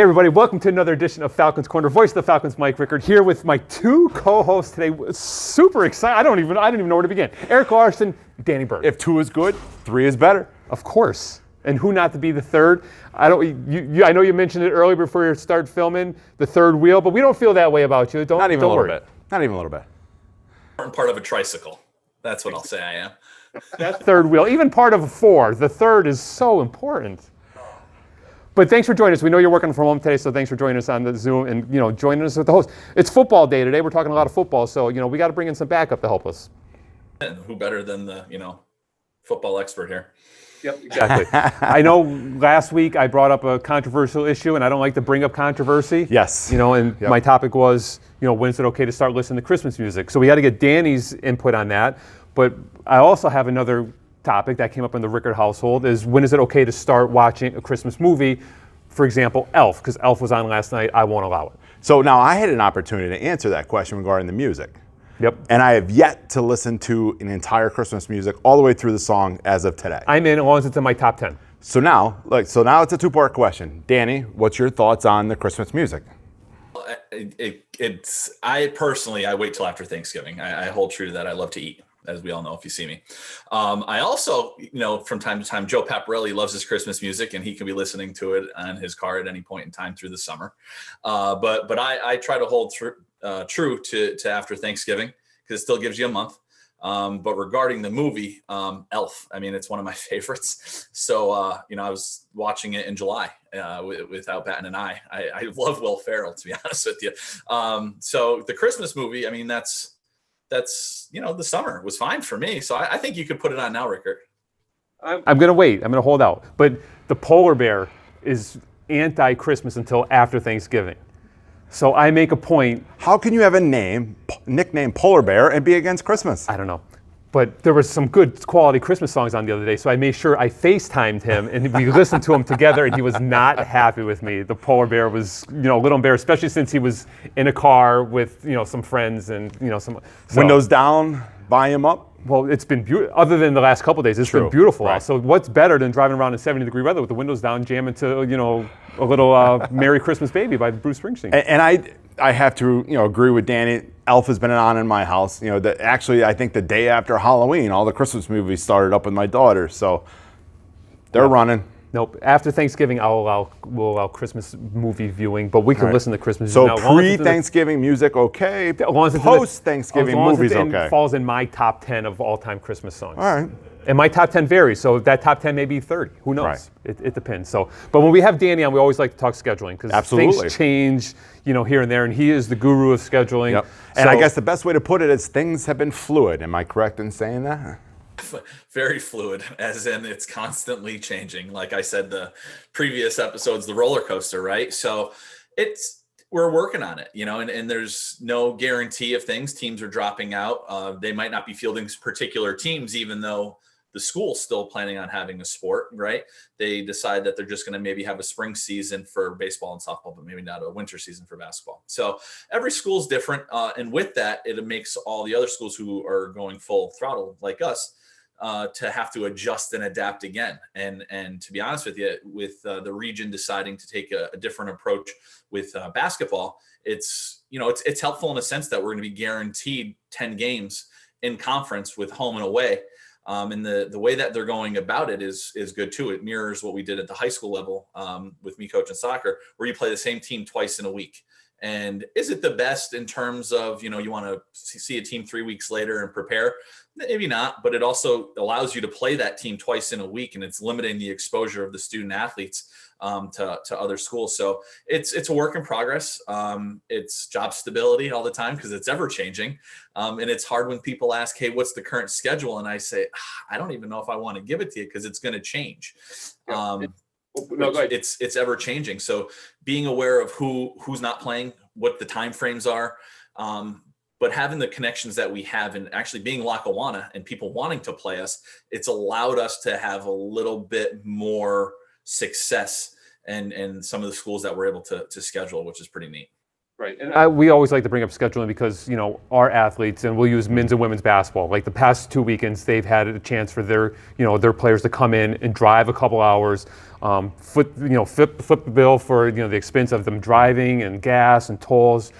Hey everybody, welcome to another edition of Falcons Corner. Voice of the Falcons, Mike Rickard, here with my two co-hosts today. Super excited. I don't even know where to begin. Eric Larson, Danny Bird. If 2 is good, 3 is better. Of course. And who not to be the third? I know you mentioned it earlier before you start filming, the third wheel, but we don't feel that way about you. Not even a little worry. bit. Not even a little bit. Important part of a tricycle. That's what I'll say I am. That third wheel, even part of a four, the third is so important. But thanks for joining us. We know you're working from home today, so thanks for joining us on the Zoom and joining us with the host. It's football day today. We're talking a lot of football, so we got to bring in some backup to help us. And who better than the football expert here? Yep, exactly. I know last week I brought up a controversial issue, and I don't like to bring up controversy. Yes. My topic was, when is it okay to start listening to Christmas music? So we had to get Danny's input on that. But I also have another topic that came up in the Rickard household is when is it okay to start watching a Christmas movie? For example, Elf, because Elf was on last night. I won't allow it. So now I had an opportunity to answer that question regarding the music. Yep. And I have yet to listen to an entire Christmas music all the way through the song as of today. I'm in as long as it's in my top 10. So now it's a two-part question. Danny, what's your thoughts on the Christmas music? I personally wait till after Thanksgiving. I hold true to that. I love to eat, as we all know if you see me. I also, from time to time, Joe Paparelli loves his Christmas music, and he can be listening to it on his car at any point in time through the summer. But I try to hold true to after Thanksgiving because it still gives you a month. But regarding the movie, Elf, it's one of my favorites. So, I was watching it in July without batting an eye. I love Will Ferrell, to be honest with you. So the Christmas movie, that's the summer was fine for me. So I think you could put it on now, Rickard. I'm going to wait. I'm going to hold out. But the polar bear is anti-Christmas until after Thanksgiving. So I make a point. How can you have a nickname Polar Bear and be against Christmas? I don't know. But there was some good quality Christmas songs on the other day, so I made sure I FaceTimed him, and we listened to him together, and he was not happy with me. The polar bear was, a little embarrassed, especially since he was in a car with, some friends and, some... So, windows down, volume up? Well, it's been beautiful. Other than the last couple of days, it's been beautiful. Right. So what's better than driving around in 70-degree weather with the windows down, jamming to, a little Merry Christmas Baby by Bruce Springsteen? And I have to, agree with Danny. Elf has been on in my house. Actually, I think the day after Halloween, all the Christmas movies started up with my daughter. So they're running. Nope. After Thanksgiving, we'll allow Christmas movie viewing, but we can listen to Christmas music. So pre-Thanksgiving music, okay. Post-Thanksgiving movies, okay. Falls in my top 10 of all-time Christmas songs. All right. And my top 10 varies, so that top 10 may be 30. Who knows? Right. It depends. So, but when we have Danny on, we always like to talk scheduling because things change, here and there, and he is the guru of scheduling. Yep. And I guess the best way to put it is things have been fluid. Am I correct in saying that? Very fluid, as in it's constantly changing. Like I said, the previous episodes, the roller coaster, right? So we're working on it, and there's no guarantee of things. Teams are dropping out. They might not be fielding particular teams, even though the school's still planning on having a sport, right? They decide that they're just going to maybe have a spring season for baseball and softball, but maybe not a winter season for basketball. So every school's different. And with that, it makes all the other schools who are going full throttle like us to have to adjust and adapt again. And to be honest with you, with the region deciding to take a different approach with basketball, it's helpful in a sense that we're going to be guaranteed 10 games in conference with home and away. And the way that they're going about it is good too. It mirrors what we did at the high school level with me coaching soccer, where you play the same team twice in a week. And is it the best in terms of, you want to see a team 3 weeks later and prepare? Maybe not, but it also allows you to play that team twice in a week, and it's limiting the exposure of the student athletes to other schools. So it's a work in progress. It's job stability all the time because it's ever changing. And it's hard when people ask, hey, what's the current schedule? And I say, I don't even know if I want to give it to you because it's going to change. It's ever changing. So being aware of who's not playing, what the time frames are, but having the connections that we have and actually being Lackawanna and people wanting to play us, it's allowed us to have a little bit more success and some of the schools that we're able to schedule, which is pretty neat. Right. And we always like to bring up scheduling because, our athletes, and we'll use men's and women's basketball, like the past 2 weekends, they've had a chance for their players to come in and drive a couple hours flip the bill for the expense of them driving and gas and tolls.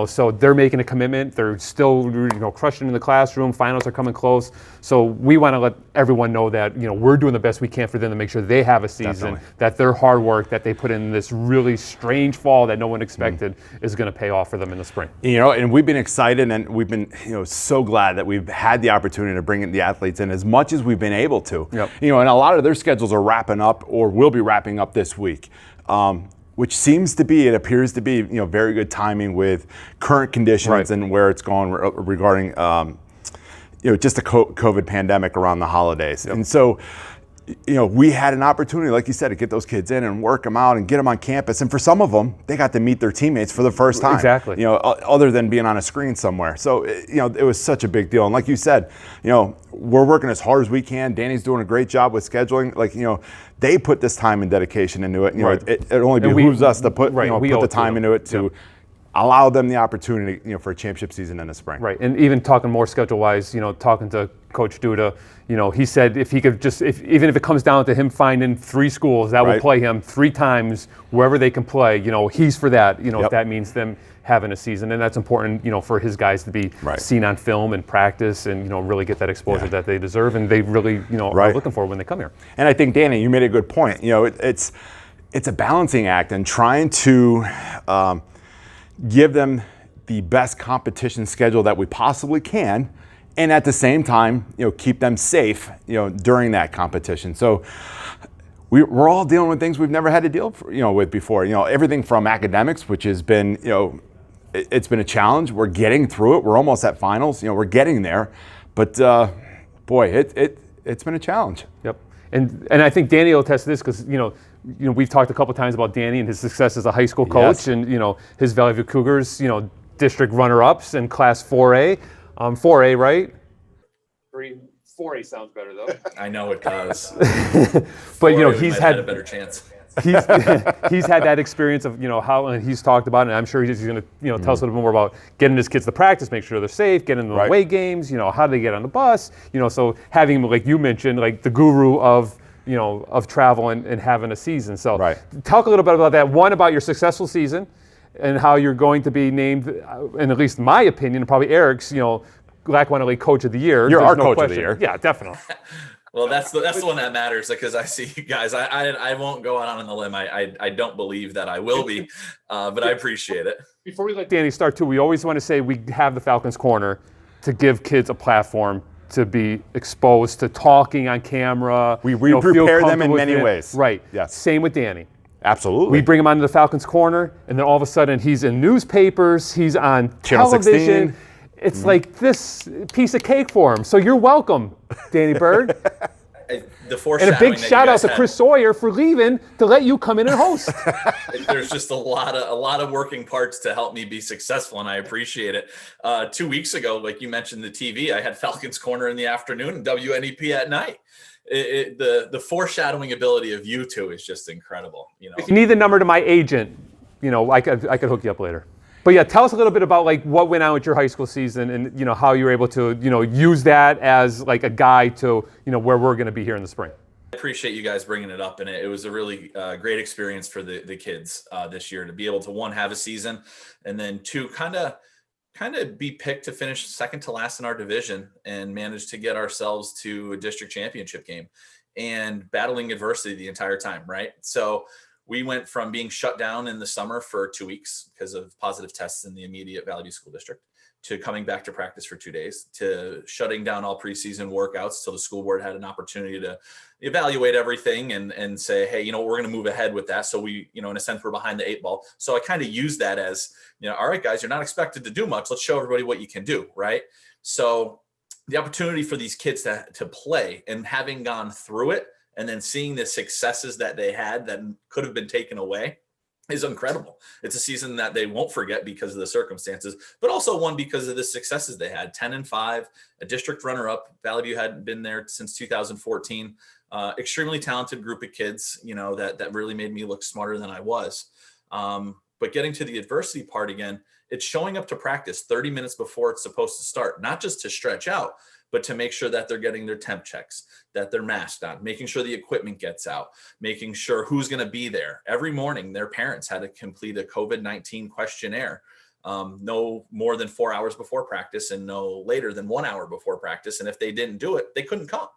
So they're making a commitment. They're still crushing in the classroom. Finals are coming close. So we want to let everyone know that we're doing the best we can for them to make sure they have a season. Definitely. That their hard work that they put in this really strange fall that no one expected is going to pay off for them in the spring. And we've been excited, and we've been so glad that we've had the opportunity to bring in the athletes in as much as we've been able to. Yep. And a lot of their schedules are wrapping up or will be wrapping up this week. Which it appears to be, very good timing with current conditions Right. and where it's going regarding, just the COVID pandemic around the holidays. Yep. And so, we had an opportunity, like you said, to get those kids in and work them out and get them on campus. And for some of them, they got to meet their teammates for the first time. Exactly. Other than being on a screen somewhere. So, it was such a big deal. And like you said, we're working as hard as we can. Danny's doing a great job with scheduling. They put this time and dedication into it. Right. It only behooves us to put we put owe the it to time them. into it to allow them the opportunity, for a championship season in the spring. Right, and even talking more schedule-wise, talking to Coach Duda, he said if he could even if it comes down to him finding 3 schools that will Right. play him 3 times wherever they can play, he's for that. If Yep. that means them having a season, and that's important, for his guys to be Right. seen on film and practice, and really get that exposure that they deserve, and they really are Right. looking for when they come here. And I think, Danny, you made a good point. It's a balancing act, and trying to give them the best competition schedule that we possibly can, and at the same time, keep them safe, during that competition. So we're all dealing with things we've never had to deal with before. Everything from academics, which has been, it's been a challenge. We're getting through it. We're almost at finals. We're getting there, but boy, it's been a challenge. Yep, and I think Danny will attest to this because we've talked a couple times about Danny and his success as a high school coach, Yes. and his Valley View Cougars, district runner-ups in Class 4A, 4A, right? 4A sounds better though. I know it does. But Or we he's might have had a better chance. he's had that experience of how, and he's talked about it, and I'm sure he's going to tell us a little bit more about getting his kids to practice, make sure they're safe, getting them to Right. away games, how do they get on the bus, so having him, like you mentioned, like the guru of of travel and having a season. So Right. talk a little bit about that. One, about your successful season and how you're going to be named, in at least my opinion, and probably Eric's, Lackawanna League Coach of the Year. You're There's our no Coach of the question. Year. Yeah, definitely. Well, that's the one that matters, because I see you guys. I won't go out on the limb. I don't believe that I will be, but I appreciate it. Before we let Danny start too, we always want to say we have the Falcons Corner to give kids a platform to be exposed to talking on camera. We feel prepare them comfortable in with many it. ways. Right. Yes. Same with Danny. Absolutely. We bring him onto the Falcons Corner, and then all of a sudden he's in newspapers, he's on Channel television. 16. It's like this piece of cake for him. So you're welcome, Danny Bird. The And foreshadowing a big that you shout out guys to had. Chris Sawyer for leaving to let you come in and host. There's just a lot of working parts to help me be successful, and I appreciate it. 2 weeks ago, like you mentioned, the TV, I had Falcons Corner in the afternoon and WNEP at night. The foreshadowing ability of you two is just incredible. If you need the number to my agent, I could hook you up later. But yeah, tell us a little bit about like what went on with your high school season, and how you were able to use that as like a guide to where we're going to be here in the spring. I appreciate you guys bringing it up, and it was a really great experience for the kids this year to be able to, one, have a season, and then two, kind of be picked to finish second to last in our division and manage to get ourselves to a district championship game and battling adversity the entire time, right? So we went from being shut down in the summer for 2 weeks because of positive tests in the immediate Valley View School District, to coming back to practice for 2 days, to shutting down all preseason workouts till the school board had an opportunity to evaluate everything and say, hey, we're going to move ahead with that. So we, in a sense, we're behind the 8 ball. So I kind of use that as, all right, guys, you're not expected to do much. Let's show everybody what you can do, right? So the opportunity for these kids to play, and having gone through it and then seeing the successes that they had that could have been taken away is incredible. It's a season that they won't forget because of the circumstances, but also one because of the successes they had. 10-5, a district runner-up. Valley View hadn't been there since 2014. Extremely talented group of kids, that really made me look smarter than I was. But getting to the adversity part again, it's showing up to practice 30 minutes before it's supposed to start, not just to stretch out, but to make sure that they're getting their temp checks, that they're masked on, making sure the equipment gets out, making sure who's going to be there. Every morning, their parents had to complete a COVID-19 questionnaire, no more than 4 hours before practice and no later than 1 hour before practice. And if they didn't do it, they couldn't come.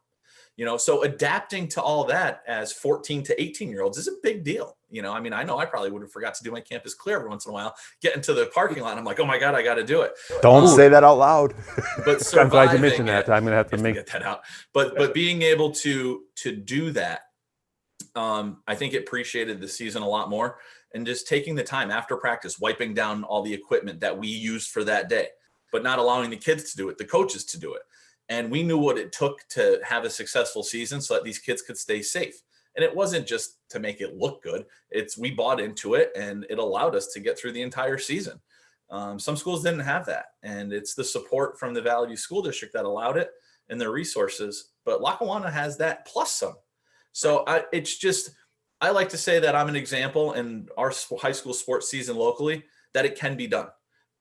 So adapting to all that as 14 to 18-year-olds is a big deal. I mean, I know I probably would have forgot to do my campus clear every once in a while, get into the parking lot. I'm like, oh my God, I got to do it. Don't say that out loud. But I'm glad you mentioned that. I'm going to have to get that out. But being able to do that, I think it appreciated the season a lot more, and just taking the time after practice, wiping down all the equipment that we used for that day, but not allowing the kids to do it, the coaches to do it. And we knew what it took to have a successful season so that these kids could stay safe. And it wasn't just to make it look good. We bought into it, and it allowed us to get through the entire season. Some schools didn't have that. And it's the support from the Valley View School District that allowed it, and their resources. But Lackawanna has that plus some. So I like to say that I'm an example in our high school sports season locally that it can be done.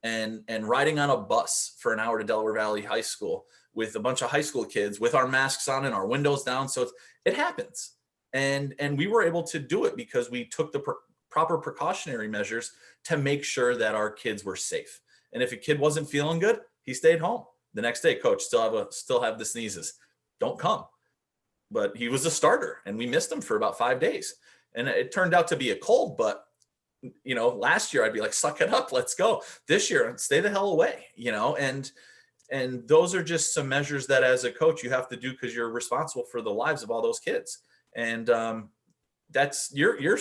And riding on a bus for an hour to Delaware Valley High School with a bunch of high school kids with our masks on and our windows down. So it happens. And we were able to do it because we took the proper precautionary measures to make sure that our kids were safe. And if a kid wasn't feeling good, he stayed home. The next day, coach, still have the sneezes. Don't come. But he was a starter, and we missed him for about 5 days. And it turned out to be a cold, but last year I'd be like, suck it up, let's go. This year, stay the hell away, and those are just some measures that as a coach you have to do because you're responsible for the lives of all those kids. And that's your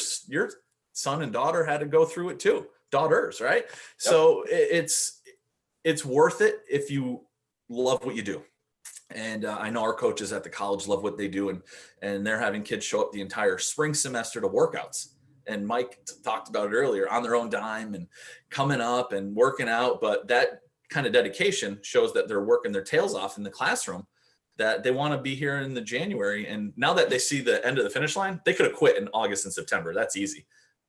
son and daughter had to go through it too. Daughters, right? Yep. So it's worth it if you love what you do. And I know our coaches at the college love what they do, and they're having kids show up the entire spring semester to workouts. And Mike talked about it earlier, on their own dime and coming up and working out. But that kind of dedication shows that they're working their tails off in the classroom, that they want to be here in the January. And now that they see the end of the finish line, they could have quit in August and September. That's easy.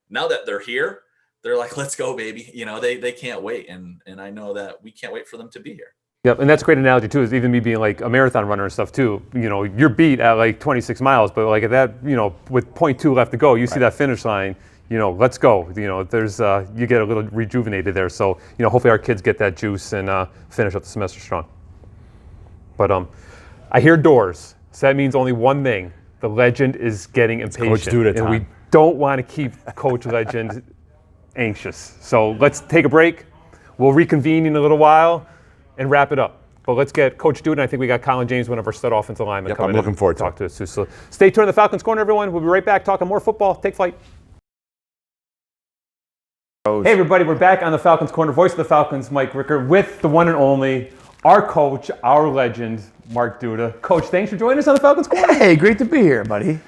Now that they're here, they're like, let's go, baby. They can't wait. And I know that we can't wait for them to be here. Yep, and that's a great analogy too, is even me being like a marathon runner and stuff too. You're beat at like 26 miles, but like at that, with 0.2 left to go, you see that finish line, let's go. There's, you get a little rejuvenated there. So, hopefully our kids get that juice and finish up the semester strong. But I hear doors, so that means only one thing. The legend is getting impatient. Coach Duda time. And we don't want to keep Coach Legend anxious. So let's take a break. We'll reconvene in a little while and wrap it up. But let's get Coach Duda. I think we got Colin James, one of our stud offensive linemen, Yep, coming I'm looking forward to talk to us too. So stay tuned to the Falcons Corner, everyone. We'll be right back talking more football. Take flight. Hey everybody, we're back on the Falcons Corner. Voice of the Falcons, Mike Ricker, with the one and only, our coach, our legend, Mark Duda. Coach, thanks for joining us on the Falcons Corner. Hey, great to be here, buddy.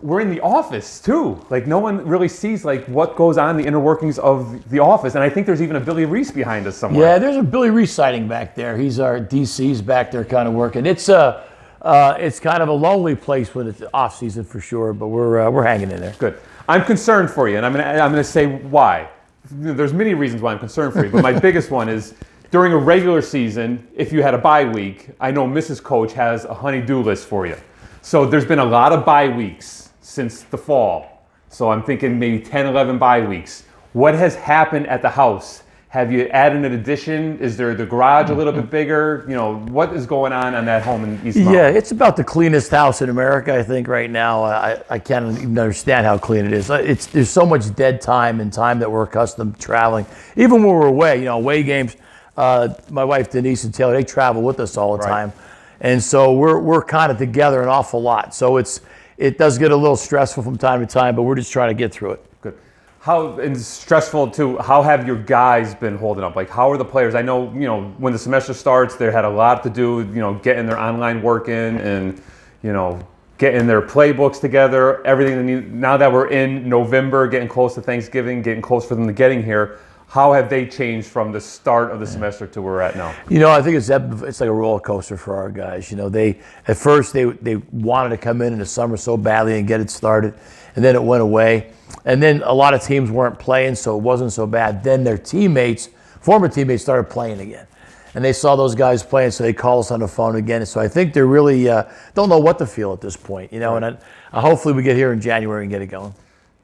We're in the office too. Like no one really sees like what goes on in the inner workings of the office. And I think there's even a Billy Reese behind us somewhere. Yeah, there's a Billy Reese sighting back there. He's our DC's back there kind of working. It's kind of a lonely place when it's off season for sure, but we're hanging in there. Good. I'm concerned for you, and I'm gonna say why. There's many reasons why I'm concerned for you, but my biggest one is during a regular season, if you had a bye week, I know Mrs. Coach has a honey-do list for you. So there's been a lot of bye weeks since the fall. So I'm thinking maybe 10, 11 bye weeks. What has happened at the house? Have you added an addition? Is there the garage a little bit bigger? What is going on that home in East Mountain? Yeah, it's about the cleanest house in America, I think, right now. I can't even understand how clean it is. There's so much dead time and time that we're accustomed to traveling. Even when we're away, away games, my wife Denise and Taylor, they travel with us all the time. And so we're kind of together an awful lot. So it does get a little stressful from time to time, but we're just trying to get through it. Good. And stressful too, how have your guys been holding up? Like how are the players? I know, when the semester starts, they had a lot to do, getting their online work in and, getting their playbooks together, everything they need. Now that we're in November, getting close to Thanksgiving, getting close for them to getting here, how have they changed from the start of the semester to where we're at now? I think it's like a roller coaster for our guys. At first they wanted to come in the summer so badly and get it started, and then it went away. And then a lot of teams weren't playing, so it wasn't so bad. Then their former teammates started playing again. and they saw those guys playing, so they call us on the phone again. So I think they're really don't know what to feel at this point, you know. And hopefully we get here in January and get it going.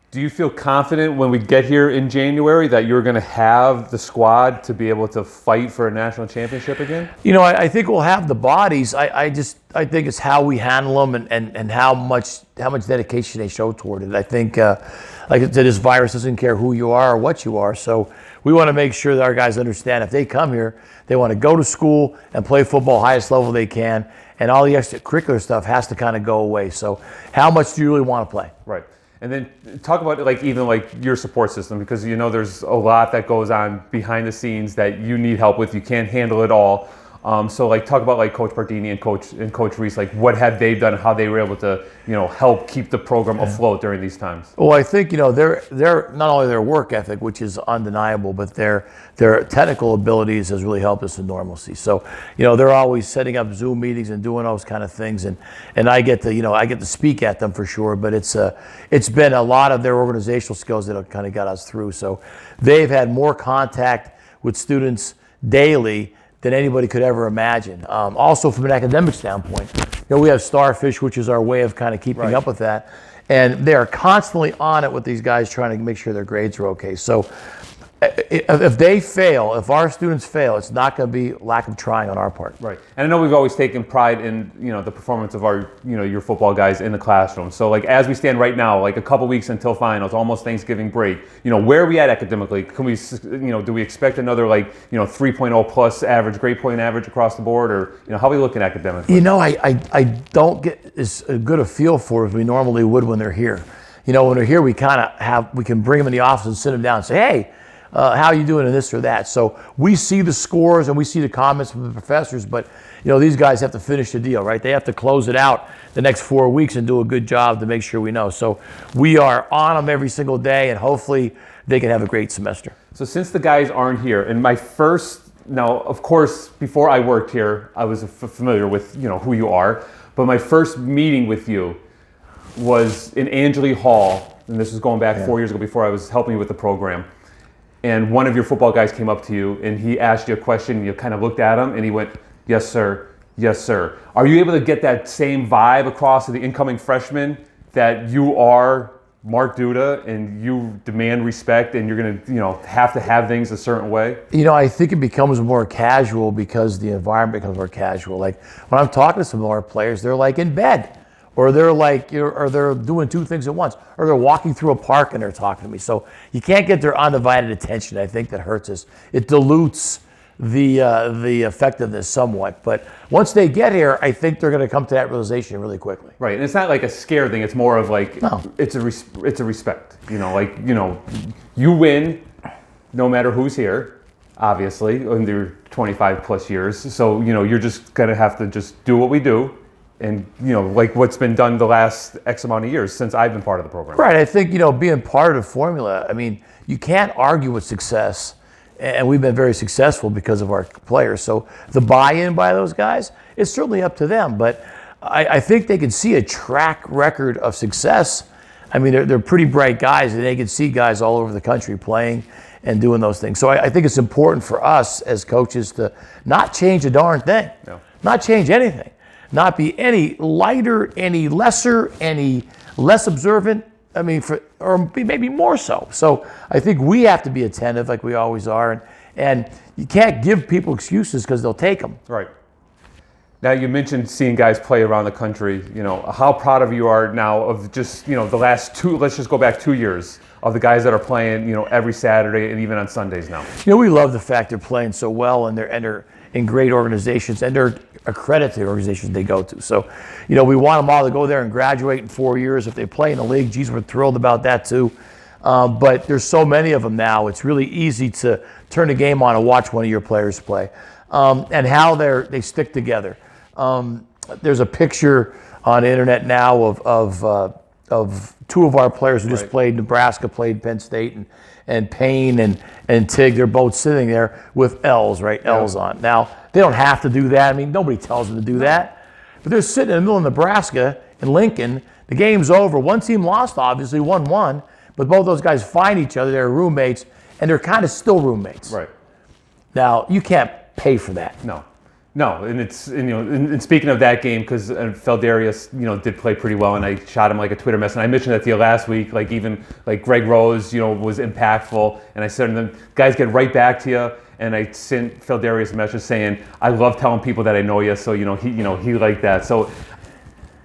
Do you feel confident when we get here in January that you're going to have the squad to be able to fight for a national championship again? You know, I think we'll have the bodies. I think it's how we handle them and how much dedication they show toward it. I think, like I said, this virus doesn't care who you are or what you are. So we want to make sure that our guys understand if they come here, they want to go to school and play football highest level they can, and all the extracurricular stuff has to kind of go away. So how much do you really want to play? Right. And then talk about even your support system, because you know there's a lot that goes on behind the scenes that you need help with. You can't handle it all. So talk about Coach Bardini and Coach Reese, what had they done, how they were able to help keep the program afloat during these times. Well, I think they're not only their work ethic, which is undeniable, but their technical abilities has really helped us in normalcy. So they're always setting up Zoom meetings and doing those kind of things, and I get to speak at them for sure. But it's been a lot of their organizational skills that have kind of got us through. So they've had more contact with students daily than anybody could ever imagine. Also from an academic standpoint, we have Starfish, which is our way of kind of keeping up with that. And they're constantly on it with these guys trying to make sure their grades are okay. So if they fail, if our students fail, it's not going to be lack of trying on our part. Right. And I know we've always taken pride in, the performance of our, your football guys in the classroom. So as we stand right now, a couple weeks until finals, almost Thanksgiving break, where are we at academically? Can we, do we expect another 3.0 plus average, grade point average across the board, or, how are we looking academically? I don't get as good a feel for it as we normally would when they're here. When they're here, we can bring them in the office and sit them down and say, hey, how are you doing in this or that? So we see the scores and we see the comments from the professors, but these guys have to finish the deal, right? They have to close it out the next 4 weeks and do a good job to make sure we know. So we are on them every single day, and hopefully they can have a great semester. So since the guys aren't here, and now of course before I worked here, I was familiar with who you are, but my first meeting with you was in Angeli Hall, and this was going back 4 years ago before I was helping you with the program. And one of your football guys came up to you and he asked you a question, and you kind of looked at him and he went, yes, sir. Yes, sir. Are you able to get that same vibe across to the incoming freshmen, that you are Mark Duda and you demand respect and you're going to, have to have things a certain way? I think it becomes more casual because the environment becomes more casual. When I'm talking to some of our players, they're in bed. Or they're or they're doing two things at once, or they're walking through a park and they're talking to me. So you can't get their undivided attention. I think that hurts us. It dilutes the effectiveness somewhat. But once they get here, I think they're going to come to that realization really quickly. Right, and it's not a scare thing. It's more of No. it's a respect. You win, no matter who's here. Obviously, under 25 plus years. So you're just going to have to just do what we do. And, what's been done the last X amount of years since I've been part of the program. Right. I think, being part of the formula, you can't argue with success. And we've been very successful because of our players. So the buy-in by those guys, it's certainly up to them. But I think they can see a track record of success. They're pretty bright guys, and they can see guys all over the country playing and doing those things. So I think it's important for us as coaches to not change a darn thing. No. Not change anything. Not be any lighter, any lesser, any less observant. Or maybe more so. So I think we have to be attentive, like we always are, and you can't give people excuses because they'll take them. Right. Now you mentioned seeing guys play around the country. How proud of you are now of just the last two. Let's just go back 2 years of the guys that are playing every Saturday and even on Sundays now. We love the fact they're playing so well, and they're in great organizations, and they're accredited organizations they go to. So, we want them all to go there and graduate in 4 years. If they play in the league, geez, we're thrilled about that too. But there's so many of them now, it's really easy to turn the game on and watch one of your players play. And how they stick together. There's a picture on the internet now of two of our players who just played Nebraska, played Penn State, and Payne and Tig. They're both sitting there with L's, right? L's on. Now, they don't have to do that. Nobody tells them to do that. But they're sitting in the middle of Nebraska in Lincoln. The game's over. One team lost, obviously, 1-1. But both those guys find each other. They're roommates, and they're kind of still roommates. Right. Now, you can't pay for that. No, and it's and speaking of that game, because Feldarius did play pretty well, and I shot him like a Twitter message. And I mentioned that to you last week, like even like Greg Rose, was impactful, and I said to them, guys, get right back to you. And I sent Feldarius a message saying, I love telling people that I know you, so he liked that. So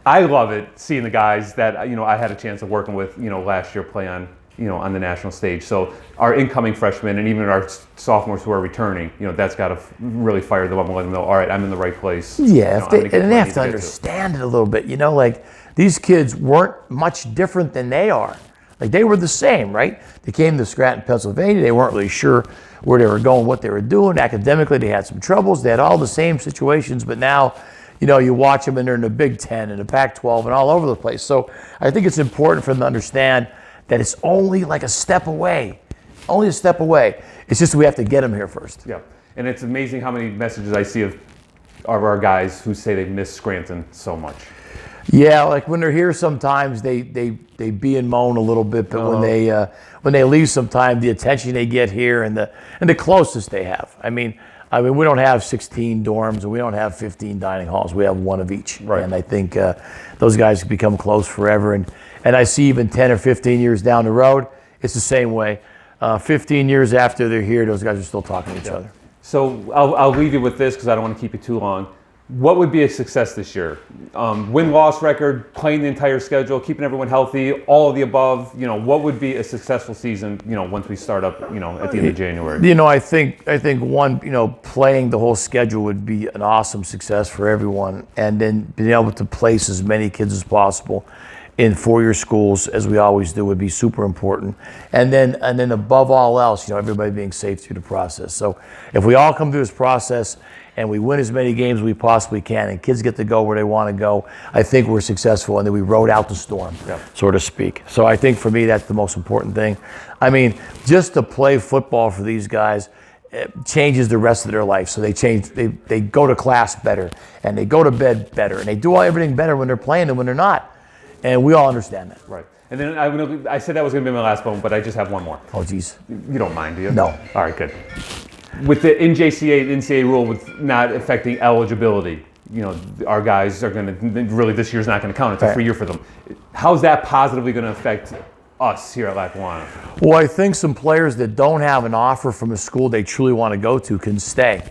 I love it seeing the guys that I had a chance of working with last year play on on the national stage. So our incoming freshmen and even our sophomores who are returning, that's got to really fire them up and let them know, all right, I'm in the right place. Yeah, they have to understand it a little bit. Like these kids weren't much different than they are. Like they were the same, right? They came to Scranton, Pennsylvania. They weren't really sure where they were going, what they were doing. Academically, they had some troubles. They had all the same situations, but now, you watch them and they're in the Big Ten and the Pac-12 and all over the place. So I think it's important for them to understand that it's only like a step away. Only a step away. It's just we have to get them here first. Yeah, and it's amazing how many messages I see of our guys who say they miss Scranton so much. Yeah, like when they're here sometimes they be and moan a little bit, but when they leave sometimes the attention they get here and the closest they have. I mean we don't have 16 dorms and we don't have 15 dining halls. We have one of each. Right. And I think those guys become close forever. And I see even 10 or 15 years down the road, it's the same way. 15 years after they're here, those guys are still talking to each other. So I'll leave you with this because I don't want to keep you too long. What would be a success this year? Win-loss record, playing the entire schedule, keeping everyone healthy, all of the above. What would be a successful season? Once we start up, at the end of January. I think one, playing the whole schedule would be an awesome success for everyone, and then being able to place as many kids as possible in four-year schools, as we always do, would be super important. And then above all else, everybody being safe through the process. So if we all come through this process and we win as many games as we possibly can, and kids get to go where they want to go, I think we're successful, and then we rode out the storm, so to speak. So I think for me, that's the most important thing. I mean, just to play football for these guys changes the rest of their life. So they go to class better, and they go to bed better, and they do everything better when they're playing than when they're not. And we all understand that. Right. And then I said that was going to be my last one, but I just have one more. Oh, geez. You don't mind, do you? No. All right, good. With the NJCAA and NCAA rule with not affecting eligibility, our guys are going to, really this year's not going to count. It's a free year for them. How's that positively going to affect us here at Lackawanna? Well, I think some players that don't have an offer from a school they truly want to go to can stay.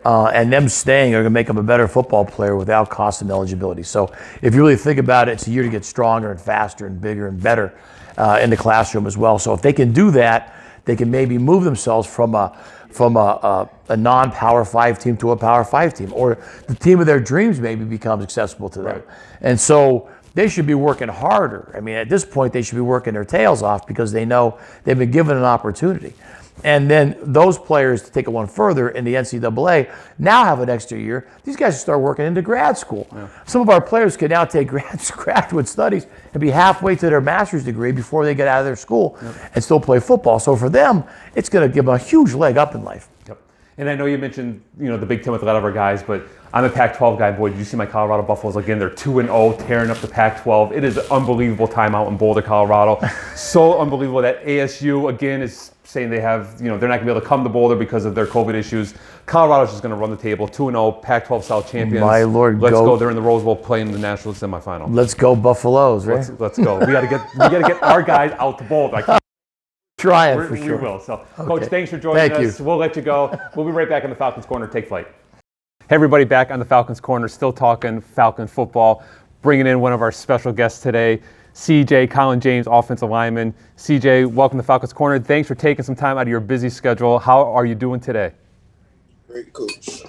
And them staying are going to make them a better football player without cost and eligibility. So if you really think about it, it's a year to get stronger and faster and bigger and better in the classroom as well. So if they can do that, they can maybe move themselves from a non-Power 5 team to a Power 5 team, or the team of their dreams maybe becomes accessible to them. Right. And so they should be working harder. I mean, at this point, they should be working their tails off because they know they've been given an opportunity. And then those players, to take it one further, in the NCAA now have an extra year. These guys should start working into grad school. Yeah. Some of our players can now take graduate studies and be halfway to their master's degree before they get out of their school and still play football. So for them, it's going to give them a huge leg up in life. Yep. And I know you mentioned the Big Ten with a lot of our guys, but I'm a Pac-12 guy. Boy, did you see my Colorado Buffaloes again? They're 2-0, tearing up the Pac-12. It is an unbelievable time out in Boulder, Colorado. So unbelievable that ASU again is saying they have, they're not going to be able to come to Boulder because of their COVID issues. Colorado's just going to run the table, 2-0, Pac-12 South champions. My Lord, let's go. They're in the Rose Bowl playing the national semifinal. Let's go Buffaloes, right? Let's go. We got to get our guys out to Boulder. Trying for sure. We will. So, Coach, thanks for joining us. We'll let you go. We'll be right back on the Falcons Corner. Take flight. Hey, everybody, back on the Falcons Corner, still talking Falcon football. Bringing in one of our special guests today, CJ, Colin James, offensive lineman. CJ, welcome to Falcons Corner. Thanks for taking some time out of your busy schedule. How are you doing today? Great, Coach.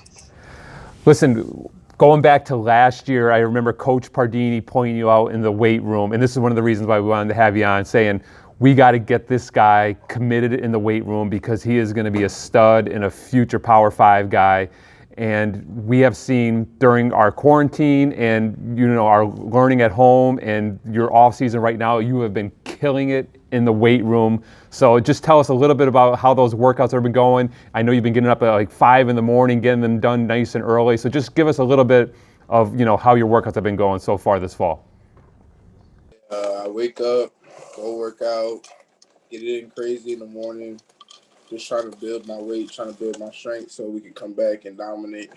Listen, going back to last year, I remember Coach Pardini pointing you out in the weight room, and this is one of the reasons why we wanted to have you on, saying, we got to get this guy committed in the weight room because he is going to be a stud and a future Power 5 guy. And we have seen during our quarantine and our learning at home and your off season right now, you have been killing it in the weight room. So just tell us a little bit about how those workouts have been going. I know you've been getting up at like 5 in the morning, getting them done nice and early. So just give us a little bit of how your workouts have been going so far this fall. I wake up, go work out, get it in crazy in the morning, just trying to build my weight, trying to build my strength so we can come back and dominate.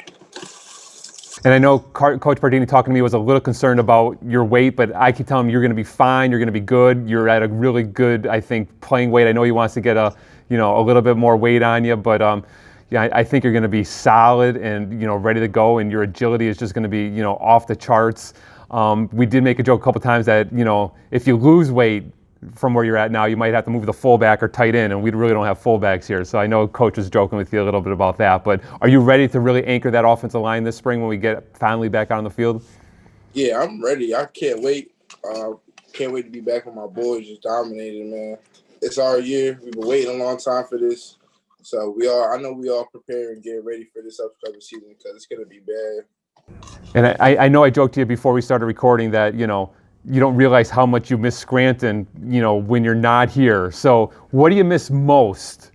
And I know Coach Pardini talking to me was a little concerned about your weight, but I keep telling him you're going to be fine, you're going to be good. You're at a really good, I think, playing weight. I know he wants to get a little bit more weight on you, but yeah, I think you're going to be solid and ready to go, and your agility is just going to be off the charts. We did make a joke a couple times that if you lose weight from where you're at now, you might have to move the fullback or tight end, and we really don't have fullbacks here. So I know Coach was joking with you a little bit about that, but are you ready to really anchor that offensive line this spring when we get finally back out on the field? Yeah, I'm ready. I can't wait. Can't wait to be back with my boys just dominating, man. It's our year. We've been waiting a long time for this. So I know we all prepare and get ready for this upcoming season because it's going to be bad. And I know I joked to you before we started recording that, you don't realize how much you miss Scranton, when you're not here. So what do you miss most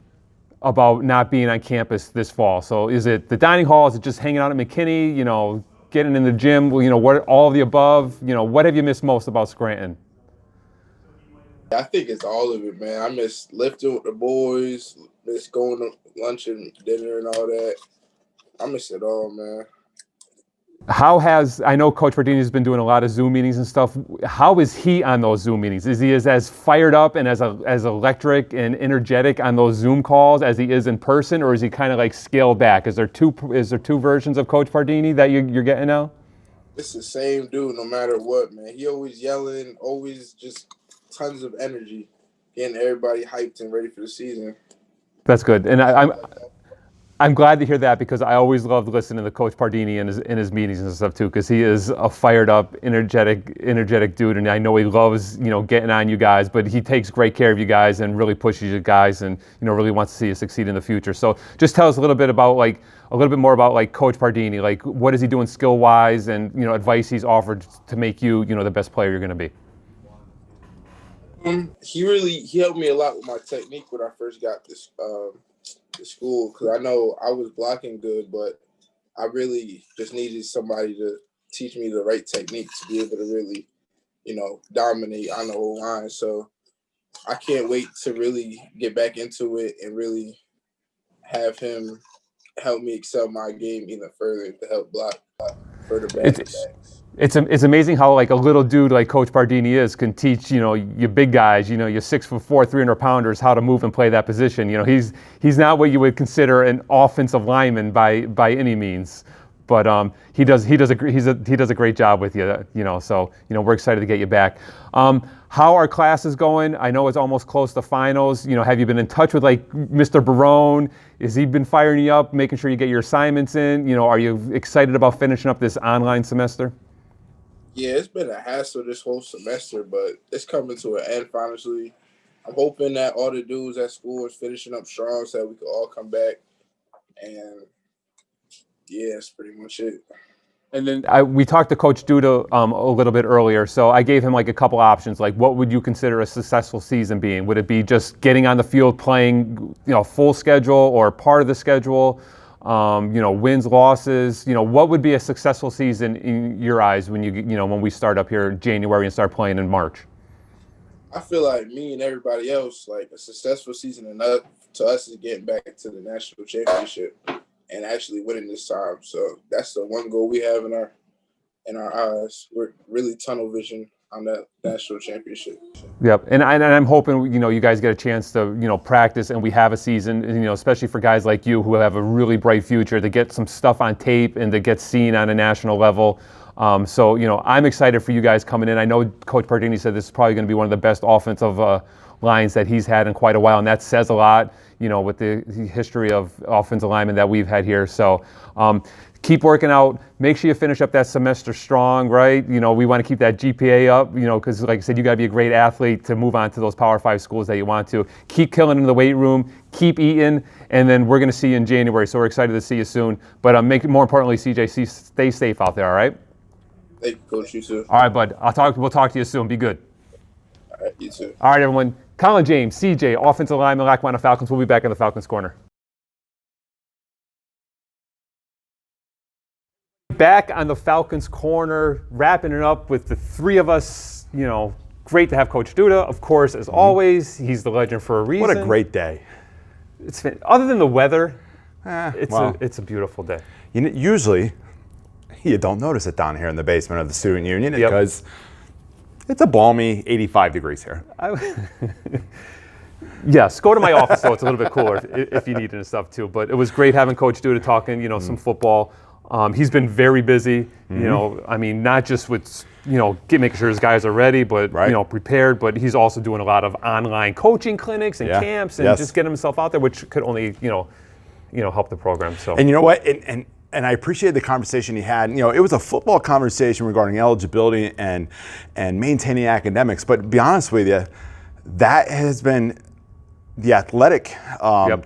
about not being on campus this fall? So is it the dining hall? Is it just hanging out at McKinney, getting in the gym? What all of the above? What have you missed most about Scranton? I think it's all of it, man. I miss lifting with the boys, miss going to lunch and dinner and all that. I miss it all, man. I know Coach Pardini has been doing a lot of Zoom meetings and stuff. How is he on those Zoom meetings? Is he as fired up and as electric and energetic on those Zoom calls as he is in person, or is he kind of like scaled back? Is there two versions of Coach Pardini that you're getting now? It's the same dude no matter what, man. He always yelling, always just tons of energy, getting everybody hyped and ready for the season. That's good. And I'm glad to hear that, because I always loved listening to Coach Pardini in his meetings and stuff too, because he is a fired up, energetic dude, and I know he loves getting on you guys, but he takes great care of you guys and really pushes you guys, and really wants to see you succeed in the future. So just tell us a little bit more about Coach Pardini, what is he doing skill wise, and advice he's offered to make you the best player you're going to be. He helped me a lot with my technique when I first got this. To school, because I know I was blocking good, but I really just needed somebody to teach me the right technique to be able to really, dominate on the whole line. So I can't wait to really get back into it and really have him help me excel my game even further to help block for the backs. It's amazing how a little dude like Coach Pardini can teach you big guys, your 6'4", 300-pounders how to move and play that position. He's not what you would consider an offensive lineman by any means, but he does a great job with you. So we're excited to get you back. How are classes going? I know it's almost close to finals. Have you been in touch with Mr. Barone? Has he been firing you up, making sure you get your assignments in? Are you excited about finishing up this online semester? Yeah, it's been a hassle this whole semester, but it's coming to an end finally. I'm hoping that all the dudes at school is finishing up strong so that we can all come back. And yeah, that's pretty much it. And then we talked to Coach Duda a little bit earlier, so I gave him a couple options. What would you consider a successful season being? Would it be just getting on the field playing, full schedule or part of the schedule? Wins, losses, what would be a successful season in your eyes when when we start up here in January and start playing in March? I feel like me and everybody else, a successful season enough to us is getting back to the national championship and actually winning this time. So that's the one goal we have in our eyes. We're really tunnel vision on that national championship. Yep, and I'm hoping you guys get a chance to practice and we have a season, especially for guys like you who have a really bright future, to get some stuff on tape and to get seen on a national level. So I'm excited for you guys coming in. I know Coach Pardini said this is probably going to be one of the best offensive lines that he's had in quite a while, and that says a lot, with the history of offensive linemen that we've had here. So keep working out. Make sure you finish up that semester strong, right? We want to keep that GPA up, because like I said, you got to be a great athlete to move on to those Power 5 schools that you want to. Keep killing in the weight room, keep eating, and then we're going to see you in January. So we're excited to see you soon. But more importantly, CJ, stay safe out there, all right? Thank you, Coach. You too. All right, bud. We'll talk to you soon. Be good. All right, you too. All right, everyone. Colin James, CJ, offensive lineman, Lackawanna Falcons. We'll be back in the Falcons Corner. Back on the Falcons Corner, wrapping it up with the three of us. Great to have Coach Duda, of course, as always. He's the legend for a reason. What a great day. other than the weather, well, it's a beautiful day. Usually, you don't notice it down here in the basement of the student union Yep. because it's a balmy 85 degrees here. Yes, go to my office though. It's a little bit cooler if you need it and stuff too. But it was great having Coach Duda talking, some football. He's been very busy, I mean, not just with, making sure his guys are ready, but, prepared, but he's also doing a lot of online coaching clinics and camps and just getting himself out there, which could only, help the program. So. And you know what? And I appreciate the conversation he had. It was a football conversation regarding eligibility and maintaining academics. But to be honest with you, that has been the athletic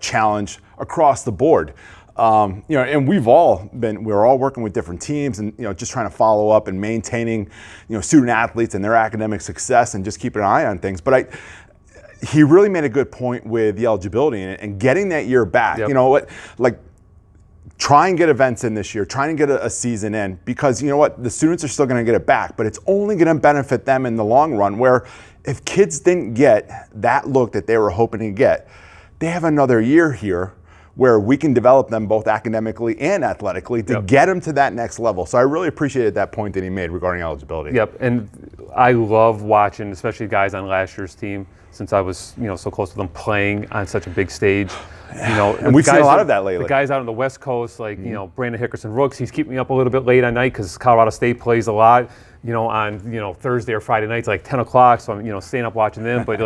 challenge across the board. And we're all working with different teams and, just trying to follow up and maintaining, student athletes and their academic success and just keeping an eye on things. But he really made a good point with the eligibility and getting that year back. Yep. You know what, try and get events in this year, try and get a season in, because you know what, the students are still going to get it back, but it's only going to benefit them in the long run, where if kids didn't get that look that they were hoping to get, they have another year here where we can develop them both academically and athletically to get them to that next level. So I really appreciated that point that he made regarding eligibility. Yep, and I love watching, especially guys on last year's team, since I was, so close to them playing on such a big stage. And we've seen a lot of that lately. The guys out on the West Coast, like, Brandon Hickerson Rooks, he's keeping me up a little bit late at night because Colorado State plays a lot, on, Thursday or Friday nights, like 10 o'clock. So I'm, staying up watching them, but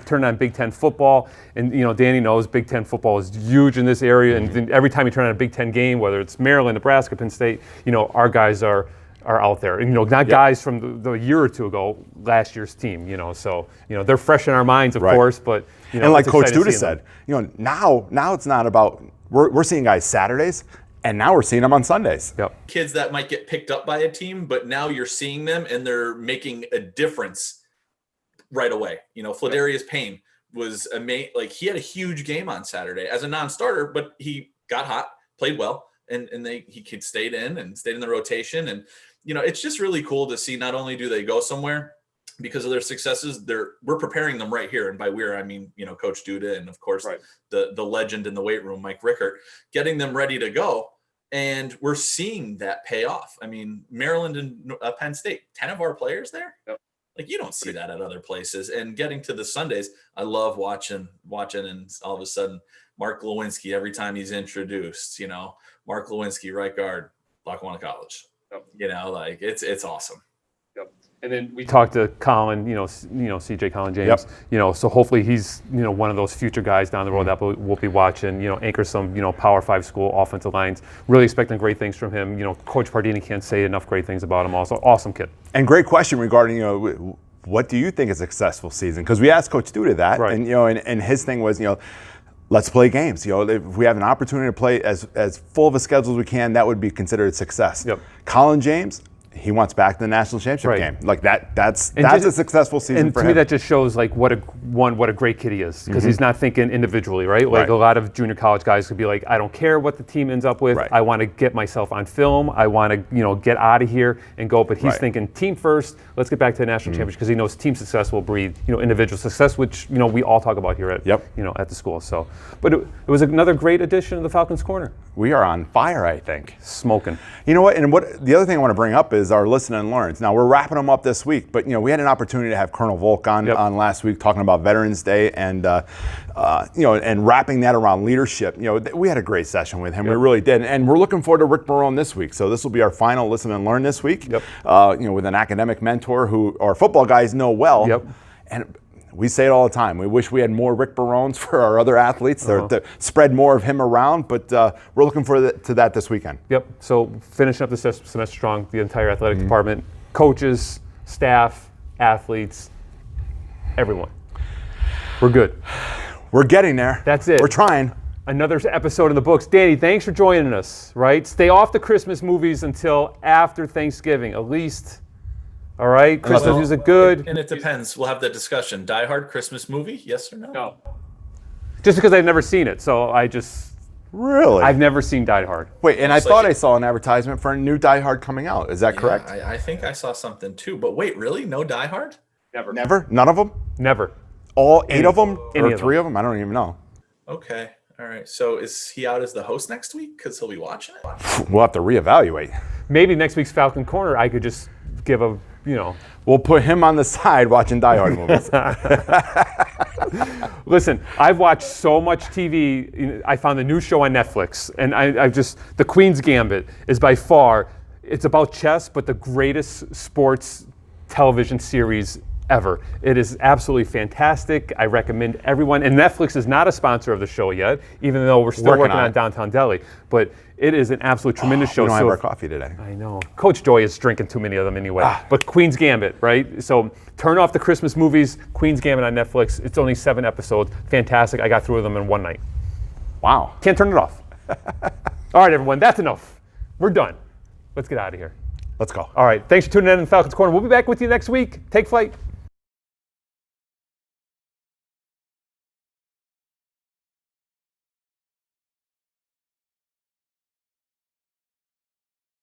turn on Big Ten football. And, Danny knows Big Ten football is huge in this area. And then every time you turn on a Big Ten game, whether it's Maryland, Nebraska, Penn State, our guys are out there. And, not guys from the year or two ago, last year's team, so, they're fresh in our minds, of course, but, and like Coach Duda said, now it's not about, we're seeing guys Saturdays, and now we're seeing them on Sundays. Yep. Kids that might get picked up by a team, but now you're seeing them and they're making a difference right away. Fladarius Payne was he had a huge game on Saturday as a non-starter, but he got hot, played well, and he stayed in the rotation. And, it's just really cool to see. Not only do they go somewhere because of their successes, we're preparing them right here. And by I mean, Coach Duda and of course the legend in the weight room, Mike Rickert, getting them ready to go. And we're seeing that pay off. I mean, Maryland and Penn State, 10 of our players there. Yep. You don't see that at other places. And getting to the Sundays, I love watching, and all of a sudden, Mark Lewinsky, every time he's introduced, Mark Lewinsky, right guard, Lackawanna College. Yep. It's awesome. Yep. And then we talked to Colin, CJ Colin James, so hopefully he's, one of those future guys down the road that we'll be watching, anchor some, Power 5 school offensive lines. Really expecting great things from him. Coach Pardini can't say enough great things about him also. Awesome kid. And great question regarding, what do you think is a successful season? Because we asked Coach Duda that, and, and his thing was, let's play games. If we have an opportunity to play as full of a schedule as we can, that would be considered a success. Yep. Colin James, he wants back to the national championship game. That's a successful season for him. And to me, that just shows what a great kid he is, because he's not thinking individually, right? A lot of junior college guys could be like, I don't care what the team ends up with. I want to get myself on film. I want to get out of here and go. But he's thinking team first. Let's get back to the national championship, because he knows team success will breed individual success, which we all talk about here at at the school. So, but it was another great edition of the Falcons Corner. We are on fire, I think. Smoking. You know what? And the other thing I want to bring up is our listen and learns. Now we're wrapping them up this week, but we had an opportunity to have Colonel Volk on last week talking about Veterans Day and and wrapping that around leadership. We had a great session with him. We really did, and we're looking forward to Rick Barone this week. So this will be our final listen and learn this week. With an academic mentor who our football guys know well. And we say it all the time. We wish we had more Rick Barones for our other athletes to spread more of him around, but we're looking forward to that this weekend. Yep. So finishing up the semester strong, the entire athletic department, coaches, staff, athletes, everyone. We're good. We're getting there. That's it. We're trying. Another episode in the books. Danny, thanks for joining us, right? Stay off the Christmas movies until after Thanksgiving, at least. All right, Christmas music good. And it depends. We'll have that discussion. Die Hard Christmas movie, yes or no? No. Just because I've never seen it, so Really? I've never seen Die Hard. Wait, and I thought I saw an advertisement for a new Die Hard coming out. Is that correct? I think I saw something too. But wait, really? No Die Hard? Never? None of them? Never. All 8 of them? Any Or of 3 of them? I don't even know. Okay. All All right. So is he out as the host next week? Because he'll be watching it. We'll have to reevaluate. Maybe next week's Falcon Corner, I could just give a, We'll put him on the side watching Die Hard movies. Listen, I've watched so much TV. I found a new show on Netflix, and I just, The Queen's Gambit is by far, it's about chess, but the greatest sports television series ever. It is absolutely fantastic. I recommend everyone, and Netflix is not a sponsor of the show yet, even though we're still working on Downtown Deli, but it is an absolute tremendous show. We don't have our coffee today. I know. Coach Joy is drinking too many of them anyway. But Queen's Gambit, right? So turn off the Christmas movies. Queen's Gambit on Netflix. It's only 7 episodes. Fantastic. I got through them in one night. Wow. Can't turn it off. All right, everyone. That's enough. We're done. Let's get out of here. Let's go. All right. Thanks for tuning in the Falcons Corner. We'll be back with you next week. Take flight.